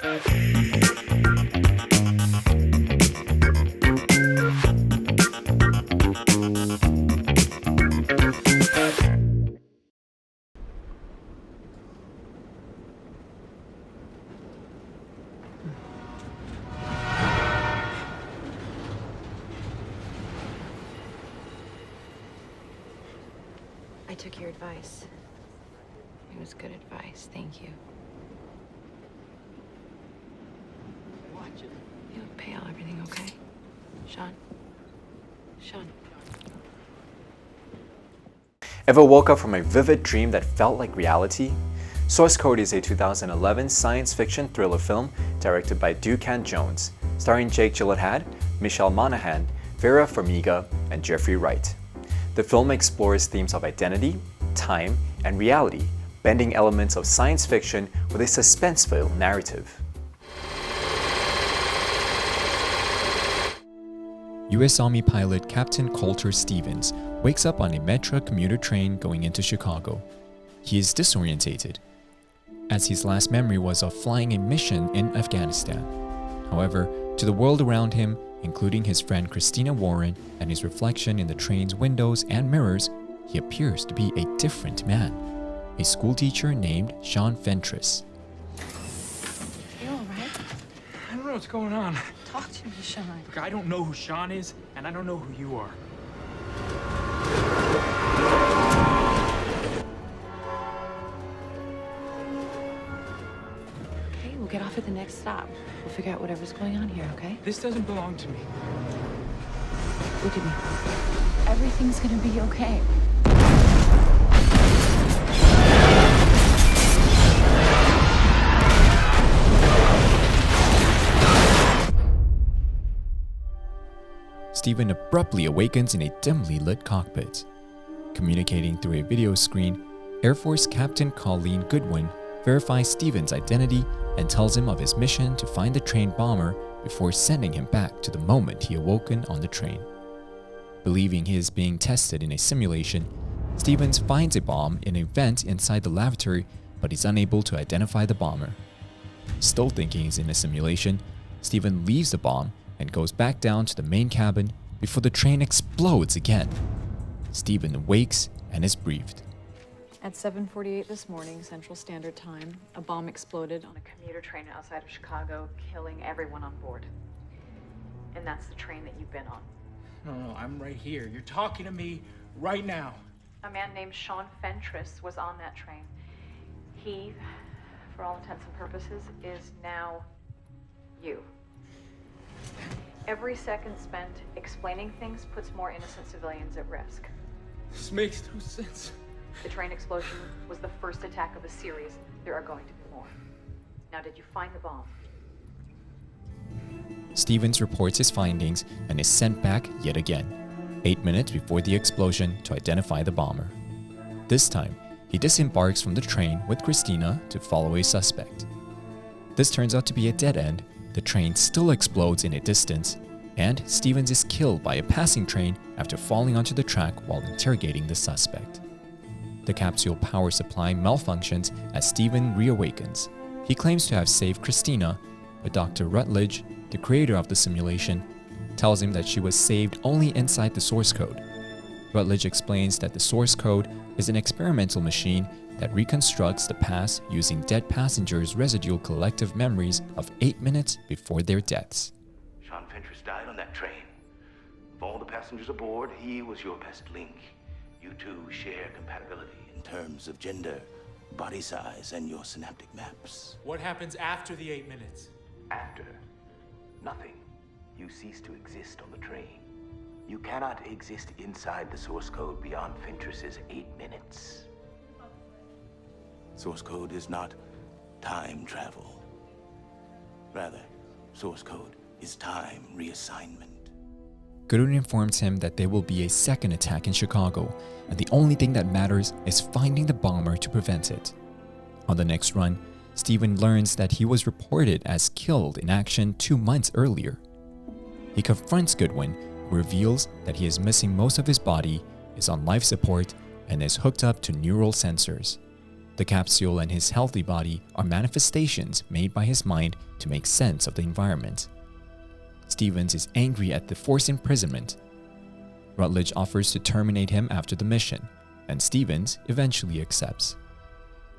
I took your advice. It was good advice. Thank you. Watch it. You look pale. Everything okay? Sean? Sean? Ever woke up from a vivid dream that felt like reality? Source Code is a 2011 science fiction thriller film directed by Duncan Jones, starring Jake Gyllenhaal, Michelle Monaghan, Vera Farmiga, and Jeffrey Wright. The film explores themes of identity, time, and reality, blending elements of science fiction with a suspenseful narrative. U.S. Army pilot Captain Colter Stevens wakes up on a Metra commuter train going into Chicago. He is disorientated, as his last memory was of flying a mission in Afghanistan. However, to the world around him, including his friend Christina Warren and his reflection in the train's windows and mirrors, he appears to be a different man, a schoolteacher named Sean Fentress. You all right? I don't know what's going on. Talk to me, Sean. Look, I don't know who Sean is, and I don't know who you are. Okay, we'll get off at the next stop. We'll figure out whatever's going on here, okay? This doesn't belong to me. Look at me. Everything's gonna be okay. Stephen abruptly awakens in a dimly lit cockpit. Communicating through a video screen, Air Force Captain Colleen Goodwin verifies Stephen's identity and tells him of his mission to find the train bomber before sending him back to the moment he awoken on the train. Believing he is being tested in a simulation, Stevens finds a bomb in a vent inside the lavatory, but is unable to identify the bomber. Still thinking he's in a simulation, Stephen leaves the bomb and goes back down to the main cabin before the train explodes again. Stephen awakes and is briefed. At 7:48 this morning, Central Standard Time, a bomb exploded on a commuter train outside of Chicago, killing everyone on board. And that's the train that you've been on. No, I'm right here. You're talking to me right now. A man named Sean Fentress was on that train. He, for all intents and purposes, is now you. Every second spent explaining things puts more innocent civilians at risk. This makes no sense. The train explosion was the first attack of a series. There are going to be more. Now, did you find the bomb? Stevens reports his findings and is sent back yet again, 8 minutes before the explosion to identify the bomber. This time, he disembarks from the train with Christina to follow a suspect. This turns out to be a dead end. The train still explodes in a distance, and Stevens is killed by a passing train after falling onto the track while interrogating the suspect. The capsule power supply malfunctions as Stephen reawakens. He claims to have saved Christina, but Dr. Rutledge, the creator of the simulation, tells him that she was saved only inside the source code. Rutledge explains that the source code is an experimental machine that reconstructs the past using dead passengers' residual collective memories of 8 minutes before their deaths. Sean Fentress died on that train. Of all the passengers aboard, he was your best link. You two share compatibility in terms of gender, body size, and your synaptic maps. What happens after the 8 minutes? After, nothing. You cease to exist on the train. You cannot exist inside the source code beyond Fentress's 8 minutes. Source code is not time travel. Rather, source code is time reassignment. Goodwin informs him that there will be a second attack in Chicago, and the only thing that matters is finding the bomber to prevent it. On the next run, Stephen learns that he was reported as killed in action 2 months earlier. He confronts Goodwin, who reveals that he is missing most of his body, is on life support, and is hooked up to neural sensors. The The capsule and his healthy body are manifestations made by his mind to make sense of the environment. Stevens is angry at the forced imprisonment. Rutledge offers to terminate him after the mission, and Stevens eventually accepts.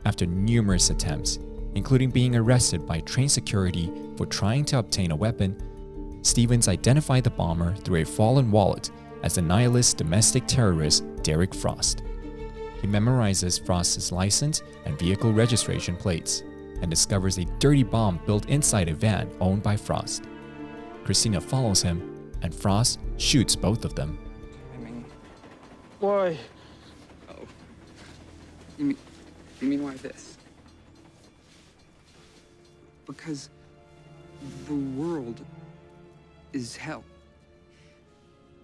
After numerous attempts, including being arrested by train security for trying to obtain a weapon, Stevens identified the bomber through a fallen wallet as the nihilist domestic terrorist Derek Frost. He memorizes Frost's license and vehicle registration plates and discovers a dirty bomb built inside a van owned by Frost. Christina follows him, and Frost shoots both of them. Why? Oh. You mean why this? Because the world is hell.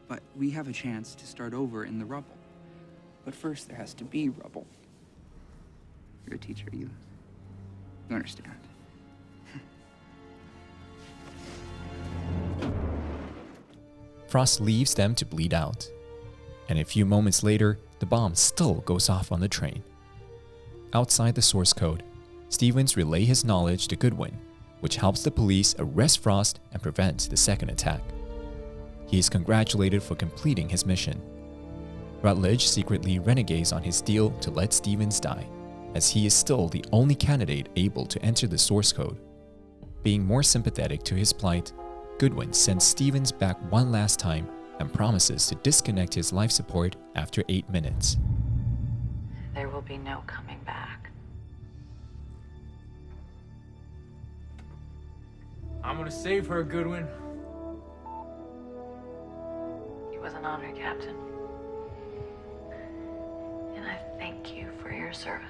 But we have a chance to start over in the rubble. But first there has to be rubble. You're a teacher, you understand. Frost leaves them to bleed out, and a few moments later, the bomb still goes off on the train. Outside the source code, Stevens relays his knowledge to Goodwin, which helps the police arrest Frost and prevent the second attack. He is congratulated for completing his mission. Rutledge secretly reneges on his deal to let Stevens die, as he is still the only candidate able to enter the source code. Being more sympathetic to his plight, Goodwin sends Stevens back one last time and promises to disconnect his life support after 8 minutes. There will be no coming back. I'm gonna save her, Goodwin. It was an honor, Captain. And I thank you for your service.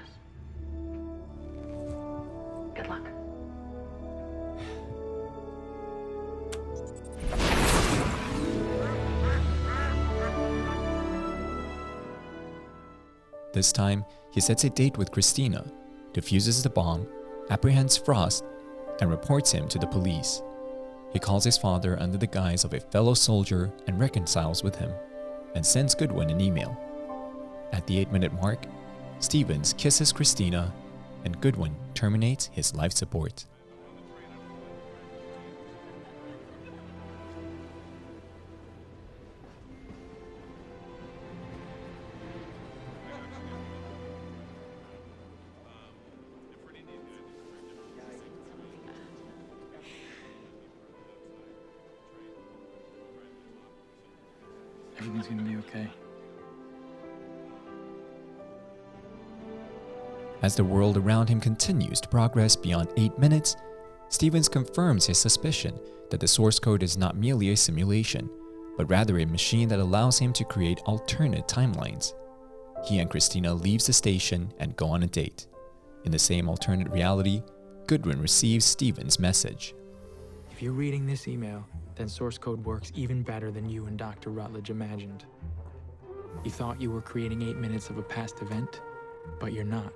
Good luck. This time, he sets a date with Christina, defuses the bomb, apprehends Frost, and reports him to the police. He calls his father under the guise of a fellow soldier and reconciles with him, and sends Goodwin an email. At the 8-minute mark, Stevens kisses Christina, and Goodwin terminates his life support. Everything's gonna be okay. As the world around him continues to progress beyond 8 minutes, Stevens confirms his suspicion that the source code is not merely a simulation, but rather a machine that allows him to create alternate timelines. He and Christina leave the station and go on a date. In the same alternate reality, Goodwin receives Stevens' message. If you're reading this email, then source code works even better than you and Dr. Rutledge imagined. You thought you were creating 8 minutes of a past event, but you're not.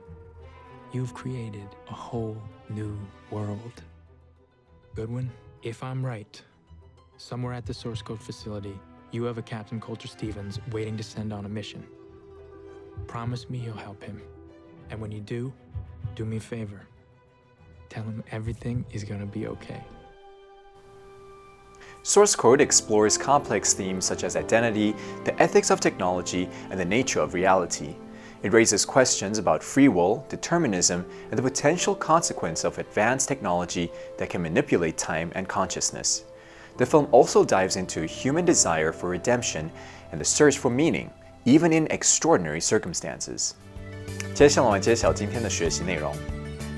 You've created a whole new world. Goodwin, if I'm right, somewhere at the source code facility, you have a Captain Coulter Stevens waiting to send on a mission. Promise me you'll help him. And when you do me a favor. Tell him everything is gonna be okay. Source code explores complex themes such as identity, the ethics of technology, and the nature of reality. It raises questions about free will, determinism, and the potential consequence of advanced technology that can manipulate time and consciousness. The film also dives into human desire for redemption and the search for meaning, even in extraordinary circumstances. 接下来我们揭晓今天的学习内容。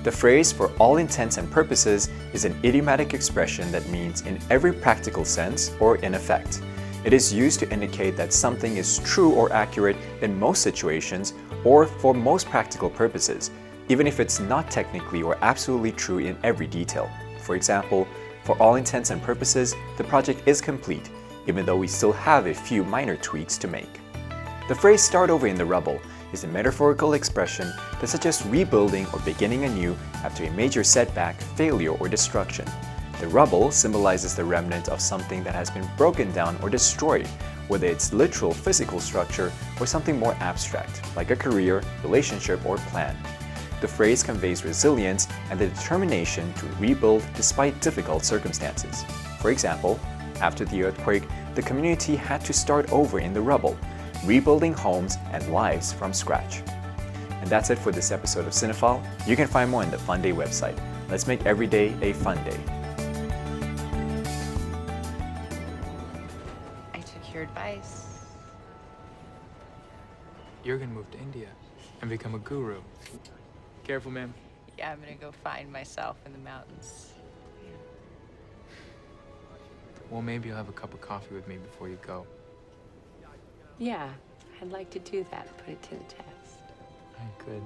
The phrase for all intents and purposes is an idiomatic expression that means in every practical sense or in effect. It is used to indicate that something is true or accurate in most situations or for most practical purposes, even if it's not technically or absolutely true in every detail. For example, for all intents and purposes, the project is complete, even though we still have a few minor tweaks to make. The phrase "start over in the rubble" is a metaphorical expression that suggests rebuilding or beginning anew after a major setback, failure, or destruction. The rubble symbolizes the remnant of something that has been broken down or destroyed, whether it's literal physical structure or something more abstract, like a career, relationship, or plan. the phrase conveys resilience and the determination to rebuild despite difficult circumstances. For example, after the earthquake, the community had to start over in the rubble, rebuilding homes and lives from scratch. And that's it for this episode of Cinephile. You can find more on the Funday website. Let's make every day a fun day. I took your advice. You're gonna move to India and become a guru. Careful, ma'am. Yeah, I'm gonna go find myself in the mountains. Well, maybe you'll have a cup of coffee with me before you go. Yeah, I'd like to do that, put it to the test. All right, good.